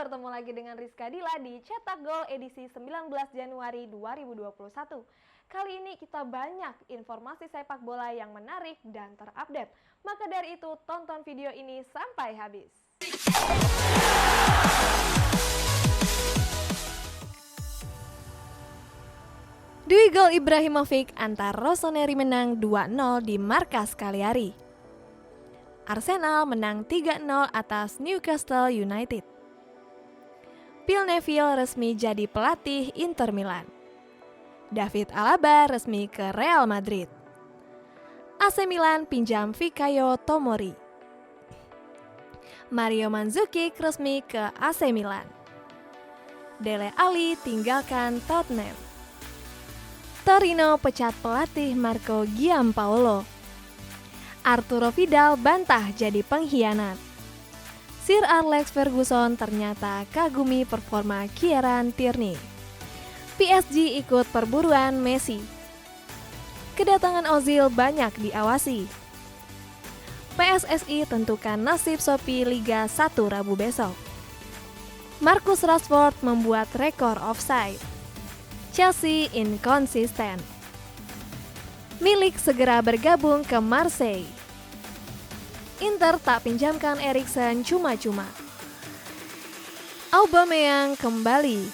bertemu lagi dengan Rizka Dila di Cetak Gol edisi 19 Januari 2021. Kali ini kita banyak informasi sepak bola yang menarik dan terupdate. Maka dari itu tonton video ini sampai habis. Dwi gol Ibrahimovic antar Rossoneri menang 2-0 di markas Cagliari. Arsenal menang 3-0 atas Newcastle United. Phil Neville resmi jadi pelatih Inter Milan. David Alaba resmi ke Real Madrid. AC Milan pinjam Fikayo Tomori. Mario Mandzukic resmi ke AC Milan. Dele Alli tinggalkan Tottenham. Torino pecat pelatih Marco Giampaolo. Arturo Vidal bantah jadi pengkhianat. Sir Alex Ferguson ternyata kagumi performa Kieran Tierney. PSG ikut perburuan Messi. Kedatangan Ozil banyak diawasi. PSSI tentukan nasib Shopee Liga 1 Rabu besok. Marcus Rashford membuat rekor offside. Chelsea inkonsisten. Milik segera bergabung ke Marseille. Inter tak pinjamkan Eriksen cuma-cuma. Aubameyang kembali.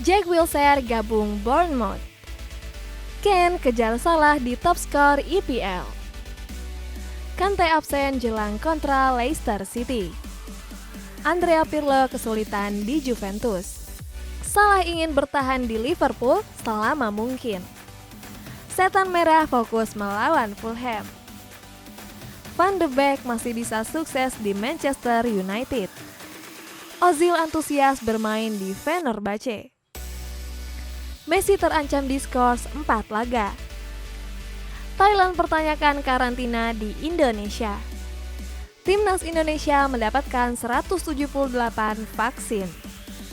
Jack Wilshere gabung Bournemouth. Kane kejar Salah di top skor EPL. Kante absen jelang kontra Leicester City. Andrea Pirlo kesulitan di Juventus. Salah ingin bertahan di Liverpool selama mungkin. Setan Merah fokus melawan Fulham. Van de Beek masih bisa sukses di Manchester United. Ozil antusias bermain di Fenerbahce. Messi terancam diskors 4 laga. Thailand pertanyakan karantina di Indonesia. Timnas Indonesia mendapatkan 178 vaksin.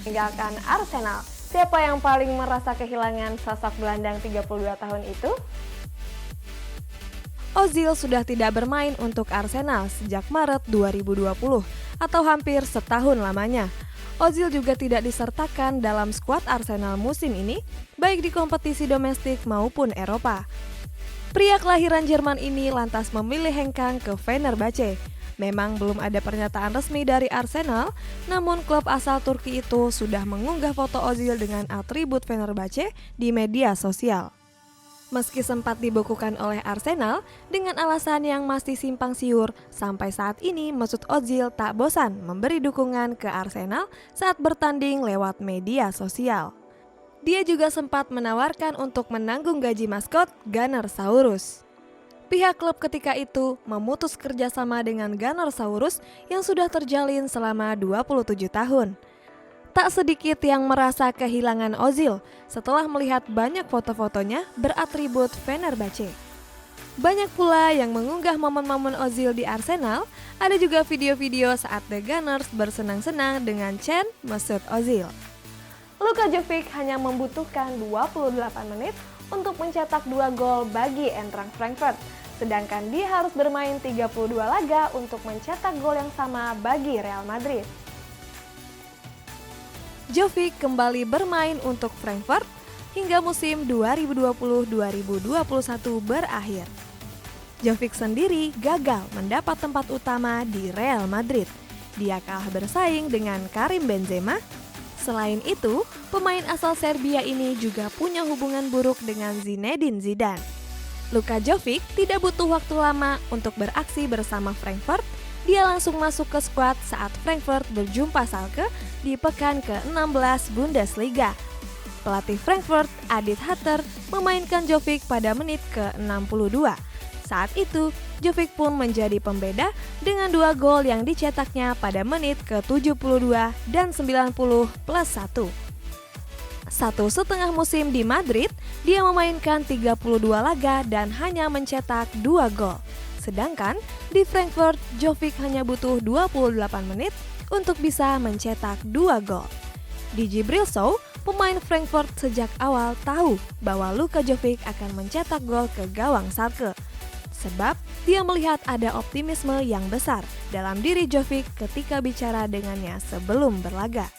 Tinggalkan Arsenal. Siapa yang paling merasa kehilangan sosok gelandang 32 tahun itu? Ozil sudah tidak bermain untuk Arsenal sejak Maret 2020 atau hampir setahun lamanya. Ozil juga tidak disertakan dalam skuad Arsenal musim ini, baik di kompetisi domestik maupun Eropa. Pria kelahiran Jerman ini lantas memilih hengkang ke Fenerbahce. Memang belum ada pernyataan resmi dari Arsenal, namun klub asal Turki itu sudah mengunggah foto Ozil dengan atribut Fenerbahce di media sosial. Meski sempat dibekukan oleh Arsenal dengan alasan yang masih simpang siur, sampai saat ini Mesut Ozil tak bosan memberi dukungan ke Arsenal saat bertanding lewat media sosial. Dia juga sempat menawarkan untuk menanggung gaji maskot Gunnersaurus. Pihak klub ketika itu memutus kerjasama dengan Gunnersaurus yang sudah terjalin selama 27 tahun. Tak sedikit yang merasa kehilangan Ozil setelah melihat banyak foto-fotonya beratribut Fenerbahce. Banyak pula yang mengunggah momen-momen Ozil di Arsenal, ada juga video-video saat The Gunners bersenang-senang dengan chant Mesut Ozil. Luka Jovic hanya membutuhkan 28 menit untuk mencetak 2 gol bagi Eintracht Frankfurt, sedangkan dia harus bermain 32 laga untuk mencetak gol yang sama bagi Real Madrid. Jovic kembali bermain untuk Frankfurt hingga musim 2020-2021 berakhir. Jovic sendiri gagal mendapat tempat utama di Real Madrid. Dia kalah bersaing dengan Karim Benzema. Selain itu, pemain asal Serbia ini juga punya hubungan buruk dengan Zinedine Zidane. Luka Jovic tidak butuh waktu lama untuk beraksi bersama Frankfurt. Dia langsung masuk ke skuad saat Frankfurt berjumpa Schalke di pekan ke-16 Bundesliga. Pelatih Frankfurt, Adit Hatter, memainkan Jovic pada menit ke-62. Saat itu, Jovic pun menjadi pembeda dengan 2 gol yang dicetaknya pada menit ke-72 dan 90 plus 1. 1,5 musim di Madrid, dia memainkan 32 laga dan hanya mencetak 2 gol. Sedangkan di Frankfurt, Jovic hanya butuh 28 menit untuk bisa mencetak 2 gol. Di Jibril Sow, pemain Frankfurt sejak awal tahu bahwa Luka Jovic akan mencetak gol ke gawang Schalke. sebab dia melihat ada optimisme yang besar dalam diri Jovic ketika bicara dengannya sebelum berlaga.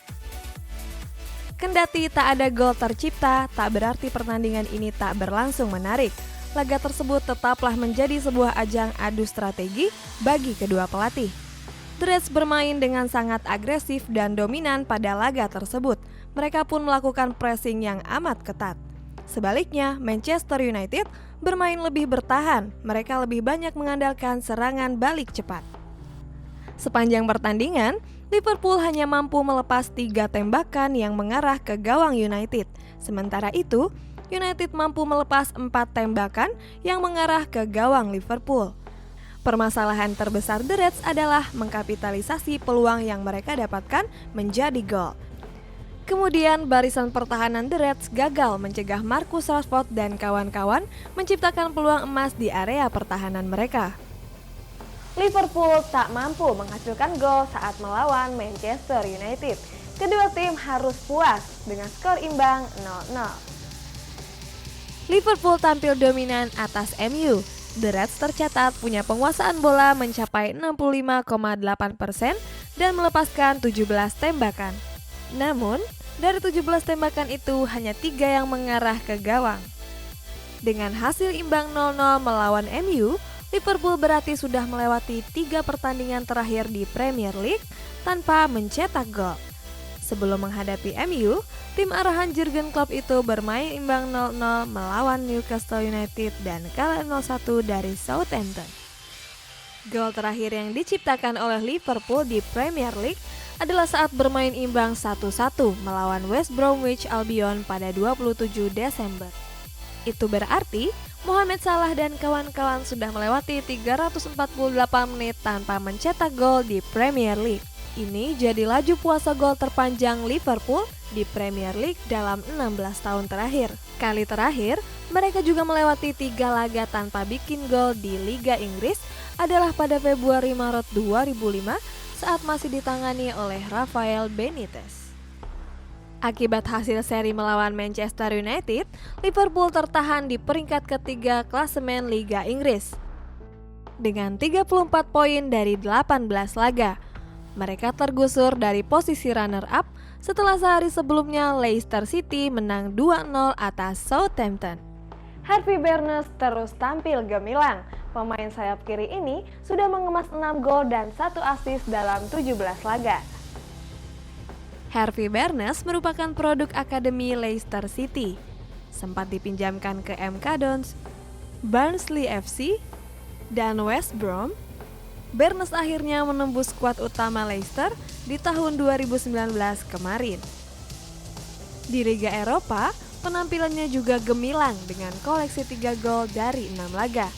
Kendati tak ada gol tercipta, tak berarti pertandingan ini tak berlangsung menarik. Laga tersebut tetaplah menjadi sebuah ajang adu strategi bagi kedua pelatih. The Reds bermain dengan sangat agresif dan dominan pada laga tersebut. Mereka pun melakukan pressing yang amat ketat. Sebaliknya, Manchester United bermain lebih bertahan. Mereka lebih banyak mengandalkan serangan balik cepat. Sepanjang pertandingan, Liverpool hanya mampu melepas 3 tembakan yang mengarah ke gawang United. Sementara itu, United mampu melepas 4 tembakan yang mengarah ke gawang Liverpool. Permasalahan terbesar The Reds adalah mengkapitalisasi peluang yang mereka dapatkan menjadi gol. Kemudian barisan pertahanan The Reds gagal mencegah Marcus Rashford dan kawan-kawan menciptakan peluang emas di area pertahanan mereka. Liverpool tak mampu menghasilkan gol saat melawan Manchester United. Kedua tim harus puas dengan skor imbang 0-0. Liverpool tampil dominan atas MU. The Reds tercatat punya penguasaan bola mencapai 65,8% dan melepaskan 17 tembakan. Namun, dari 17 tembakan itu hanya 3 yang mengarah ke gawang. Dengan hasil imbang 0-0 melawan MU, Liverpool berarti sudah melewati 3 pertandingan terakhir di Premier League tanpa mencetak gol. Sebelum menghadapi MU, tim arahan Jurgen Klopp itu bermain imbang 0-0 melawan Newcastle United dan kalah 0-1 dari Southampton. Gol terakhir yang diciptakan oleh Liverpool di Premier League adalah saat bermain imbang 1-1 melawan West Bromwich Albion pada 27 Desember. Itu berarti Mohamed Salah dan kawan-kawan sudah melewati 348 menit tanpa mencetak gol di Premier League. Ini jadi laju puasa gol terpanjang Liverpool di Premier League dalam 16 tahun terakhir. Kali terakhir, mereka juga melewati 3 laga tanpa bikin gol di Liga Inggris adalah pada Februari-Maret 2005 saat masih ditangani oleh Rafael Benitez. Akibat hasil seri melawan Manchester United, Liverpool tertahan di peringkat ketiga klasemen Liga Inggris dengan 34 poin dari 18 laga. Mereka tergusur dari posisi runner-up setelah sehari sebelumnya Leicester City menang 2-0 atas Southampton. Harvey Barnes terus tampil gemilang. Pemain sayap kiri ini sudah mengemas 6 gol dan 1 assist dalam 17 laga. Harvey Barnes merupakan produk akademi Leicester City. Sempat dipinjamkan ke MK Dons, Barnsley FC, dan West Brom. Barnes akhirnya menembus skuad utama Leicester di tahun 2019 kemarin. Di Liga Eropa, penampilannya juga gemilang dengan koleksi 3 gol dari 6 laga.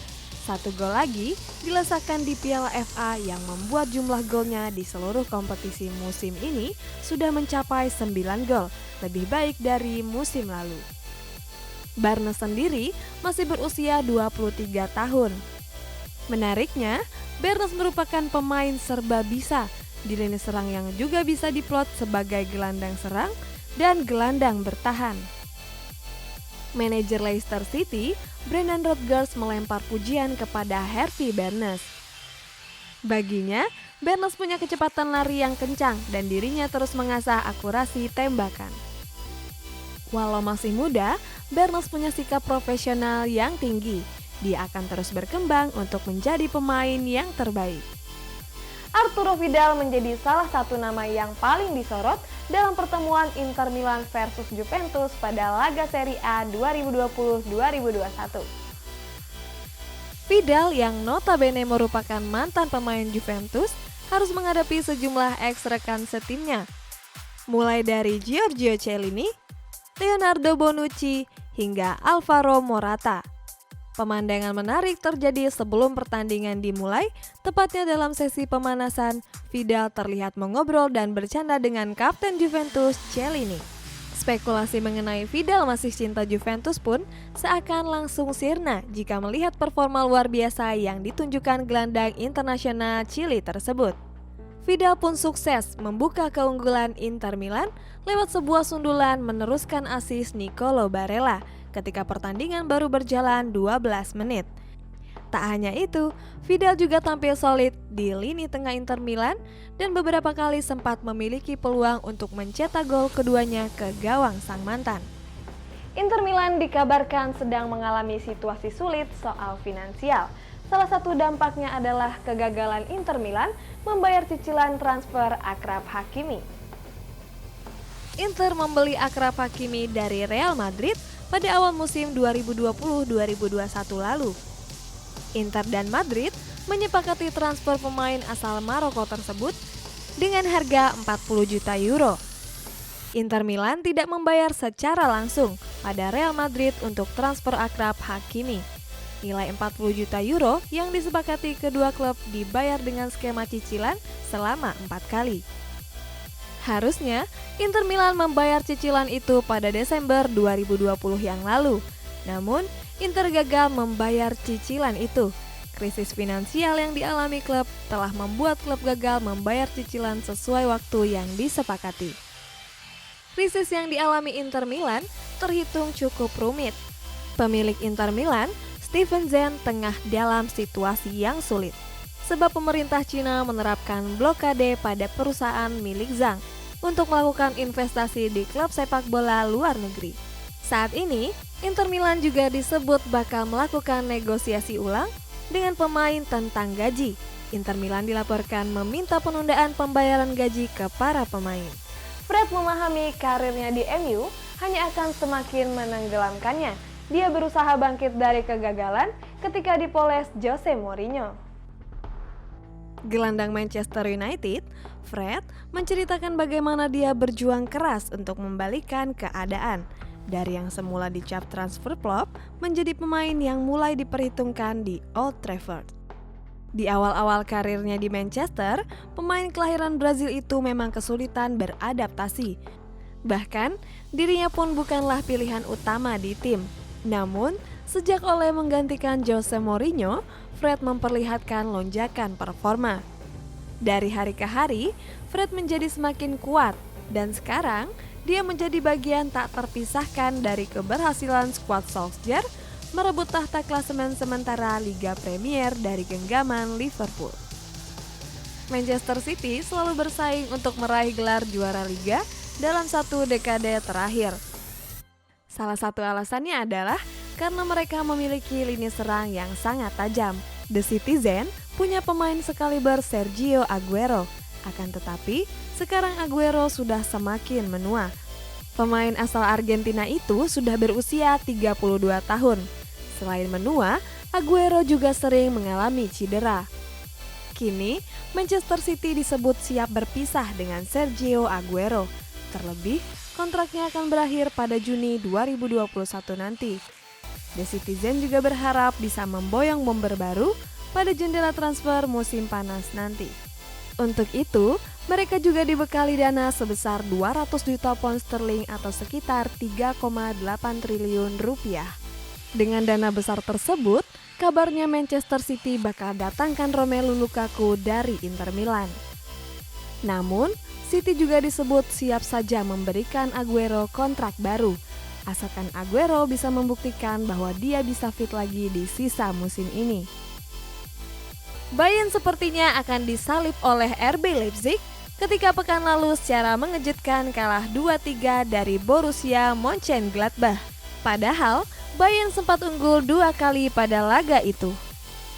1 gol lagi dilesakan di Piala FA yang membuat jumlah golnya di seluruh kompetisi musim ini sudah mencapai 9 gol, lebih baik dari musim lalu. Barnes sendiri masih berusia 23 tahun. Menariknya, Barnes merupakan pemain serba bisa di lini serang yang juga bisa diplot sebagai gelandang serang dan gelandang bertahan. Manajer Leicester City, Brendan Rodgers melempar pujian kepada Harvey Barnes. Baginya, Barnes punya kecepatan lari yang kencang dan dirinya terus mengasah akurasi tembakan. Walau masih muda, Barnes punya sikap profesional yang tinggi. Dia akan terus berkembang untuk menjadi pemain yang terbaik. Arturo Vidal menjadi salah satu nama yang paling disorot dalam pertemuan Inter Milan versus Juventus pada laga Serie A 2020-2021. Vidal yang notabene merupakan mantan pemain Juventus harus menghadapi sejumlah ex-rekan setimnya, mulai dari Giorgio Chiellini, Leonardo Bonucci, hingga Alvaro Morata. Pemandangan menarik terjadi sebelum pertandingan dimulai, tepatnya dalam sesi pemanasan. Vidal terlihat mengobrol dan bercanda dengan kapten Juventus, Chiellini. Spekulasi mengenai Vidal masih cinta Juventus pun seakan langsung sirna jika melihat performa luar biasa yang ditunjukkan gelandang internasional Chili tersebut. Vidal pun sukses membuka keunggulan Inter Milan lewat sebuah sundulan meneruskan assist Nicolo Barella ketika pertandingan baru berjalan 12 menit. Tak hanya itu, Vidal juga tampil solid di lini tengah Inter Milan dan beberapa kali sempat memiliki peluang untuk mencetak gol keduanya ke gawang sang mantan. Inter Milan dikabarkan sedang mengalami situasi sulit soal finansial. Salah satu dampaknya adalah kegagalan Inter Milan membayar cicilan transfer Achraf Hakimi. Inter membeli Achraf Hakimi dari Real Madrid pada awal musim 2020-2021 lalu. Inter dan Madrid menyepakati transfer pemain asal Maroko tersebut dengan harga 40 juta euro. Inter Milan tidak membayar secara langsung pada Real Madrid untuk transfer Achraf Hakimi. Nilai 40 juta euro yang disepakati kedua klub dibayar dengan skema cicilan selama 4 kali. Harusnya, Inter Milan membayar cicilan itu pada Desember 2020 yang lalu. Namun, Inter gagal membayar cicilan itu. Krisis finansial yang dialami klub telah membuat klub gagal membayar cicilan sesuai waktu yang disepakati. Krisis yang dialami Inter Milan terhitung cukup rumit. Pemilik Inter Milan, Steven Zen, tengah dalam situasi yang sulit. Sebab pemerintah Cina menerapkan blokade pada perusahaan milik Zhang untuk melakukan investasi di klub sepak bola luar negeri. Saat ini, Inter Milan juga disebut bakal melakukan negosiasi ulang dengan pemain tentang gaji. Inter Milan dilaporkan meminta penundaan pembayaran gaji ke para pemain. Fred memahami karirnya di MU hanya akan semakin menenggelamkannya. Dia berusaha bangkit dari kegagalan ketika dipoles Jose Mourinho. Gelandang Manchester United, Fred menceritakan bagaimana dia berjuang keras untuk membalikan keadaan. Dari yang semula dicap transfer flop menjadi pemain yang mulai diperhitungkan di Old Trafford. Di awal-awal karirnya di Manchester, pemain kelahiran Brazil itu memang kesulitan beradaptasi. Bahkan, dirinya pun bukanlah pilihan utama di tim. Namun, sejak Ole menggantikan Jose Mourinho, Fred memperlihatkan lonjakan performa. Dari hari ke hari, Fred menjadi semakin kuat dan sekarang dia menjadi bagian tak terpisahkan dari keberhasilan skuad Solskjaer merebut tahta klasemen sementara Liga Premier dari genggaman Liverpool. Manchester City selalu bersaing untuk meraih gelar juara Liga dalam satu dekade terakhir. Salah satu alasannya adalah karena mereka memiliki lini serang yang sangat tajam. The Citizen punya pemain sekaliber Sergio Aguero. Akan tetapi, sekarang Aguero sudah semakin menua. Pemain asal Argentina itu sudah berusia 32 tahun. Selain menua, Aguero juga sering mengalami cedera. Kini, Manchester City disebut siap berpisah dengan Sergio Aguero. Terlebih, kontraknya akan berakhir pada Juni 2021 nanti. The Citizen juga berharap bisa memboyong bomber baru pada jendela transfer musim panas nanti. Untuk itu, mereka juga dibekali dana sebesar 200 juta pound sterling atau sekitar 3,8 triliun rupiah. Dengan dana besar tersebut, kabarnya Manchester City bakal datangkan Romelu Lukaku dari Inter Milan. Namun, City juga disebut siap saja memberikan Aguero kontrak baru, asalkan Aguero bisa membuktikan bahwa dia bisa fit lagi di sisa musim ini. Bayern sepertinya akan disalib oleh RB Leipzig ketika pekan lalu secara mengejutkan kalah 2-3 dari Borussia Mönchengladbach. Padahal, Bayern sempat unggul 2 kali pada laga itu.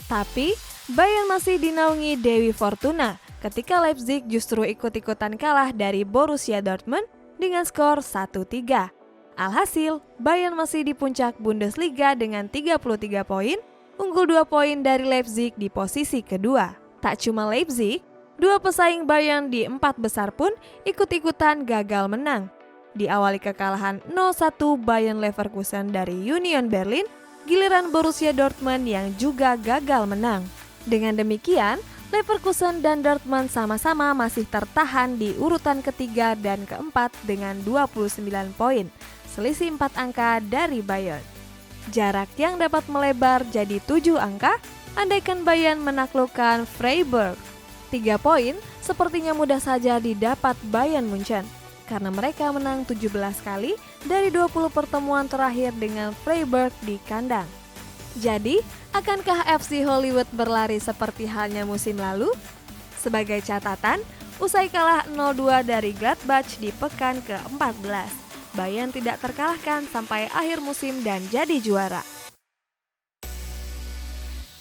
Tapi, Bayern masih dinaungi Dewi Fortuna ketika Leipzig justru ikut-ikutan kalah dari Borussia Dortmund dengan skor 1-3. Alhasil, Bayern masih di puncak Bundesliga dengan 33 poin, unggul 2 poin dari Leipzig di posisi kedua. Tak cuma Leipzig, dua pesaing Bayern di 4 besar pun ikut-ikutan gagal menang. Diawali kekalahan 0-1 Bayern Leverkusen dari Union Berlin, giliran Borussia Dortmund yang juga gagal menang. Dengan demikian, Leverkusen dan Dortmund sama-sama masih tertahan di urutan ketiga dan keempat dengan 29 poin, selisih 4 angka dari Bayern. Jarak yang dapat melebar jadi 7 angka, andaikan Bayern menaklukkan Freiburg. 3 poin sepertinya mudah saja didapat Bayern Munchen, karena mereka menang 17 kali dari 20 pertemuan terakhir dengan Freiburg di kandang. Jadi, akankah FC Hollywood berlari seperti halnya musim lalu? Sebagai catatan, usai kalah 0-2 dari Gladbach di pekan ke-14, Bayern tidak terkalahkan sampai akhir musim dan jadi juara.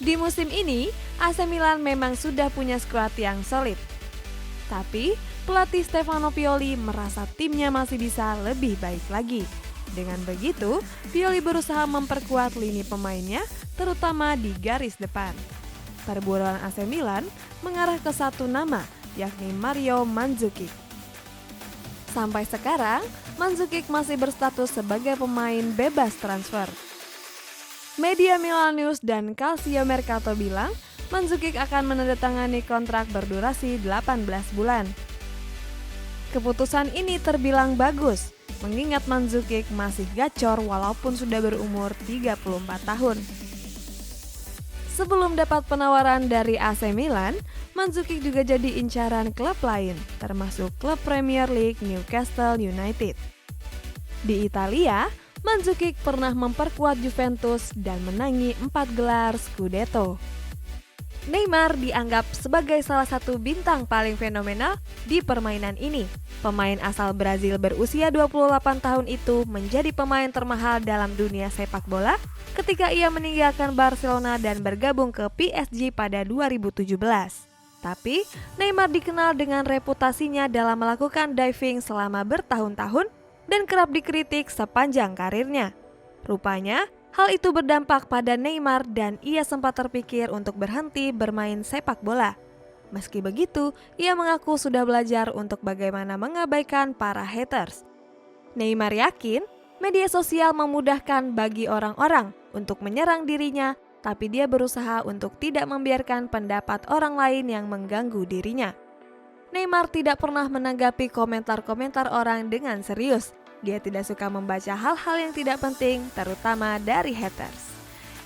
Di musim ini, AC Milan memang sudah punya skuad yang solid. Tapi, pelatih Stefano Pioli merasa timnya masih bisa lebih baik lagi. Dengan begitu, Pioli berusaha memperkuat lini pemainnya, terutama di garis depan. Perburuan AC Milan mengarah ke satu nama, yakni Mario Mandzukic. Sampai sekarang, Mandzukic masih berstatus sebagai pemain bebas transfer. Media Milan News dan Calcio Mercato bilang, Mandzukic akan menandatangani kontrak berdurasi 18 bulan. Keputusan ini terbilang bagus, mengingat Mandzukic masih gacor walaupun sudah berumur 34 tahun. Sebelum dapat penawaran dari AC Milan, Mandzukic juga jadi incaran klub lain, termasuk klub Premier League Newcastle United. Di Italia, Mandzukic pernah memperkuat Juventus dan menangi 4 gelar Scudetto. Neymar dianggap sebagai salah satu bintang paling fenomenal di permainan ini. Pemain asal Brazil berusia 28 tahun itu menjadi pemain termahal dalam dunia sepak bola ketika ia meninggalkan Barcelona dan bergabung ke PSG pada 2017. Tapi, Neymar dikenal dengan reputasinya dalam melakukan diving selama bertahun-tahun dan kerap dikritik sepanjang karirnya. Rupanya, hal itu berdampak pada Neymar dan ia sempat terpikir untuk berhenti bermain sepak bola. Meski begitu, ia mengaku sudah belajar untuk bagaimana mengabaikan para haters. Neymar yakin media sosial memudahkan bagi orang-orang untuk menyerang dirinya, tapi dia berusaha untuk tidak membiarkan pendapat orang lain yang mengganggu dirinya. Neymar tidak pernah menanggapi komentar-komentar orang dengan serius. Dia tidak suka membaca hal-hal yang tidak penting, terutama dari haters.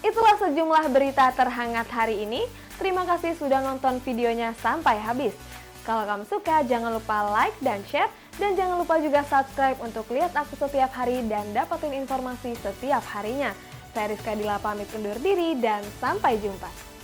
Itulah sejumlah berita terhangat hari ini. Terima kasih sudah nonton videonya sampai habis. Kalau kamu suka, jangan lupa like dan share. Dan jangan lupa juga subscribe untuk lihat aku setiap hari dan dapetin informasi setiap harinya. Saya Rizka Dila pamit undur diri dan sampai jumpa.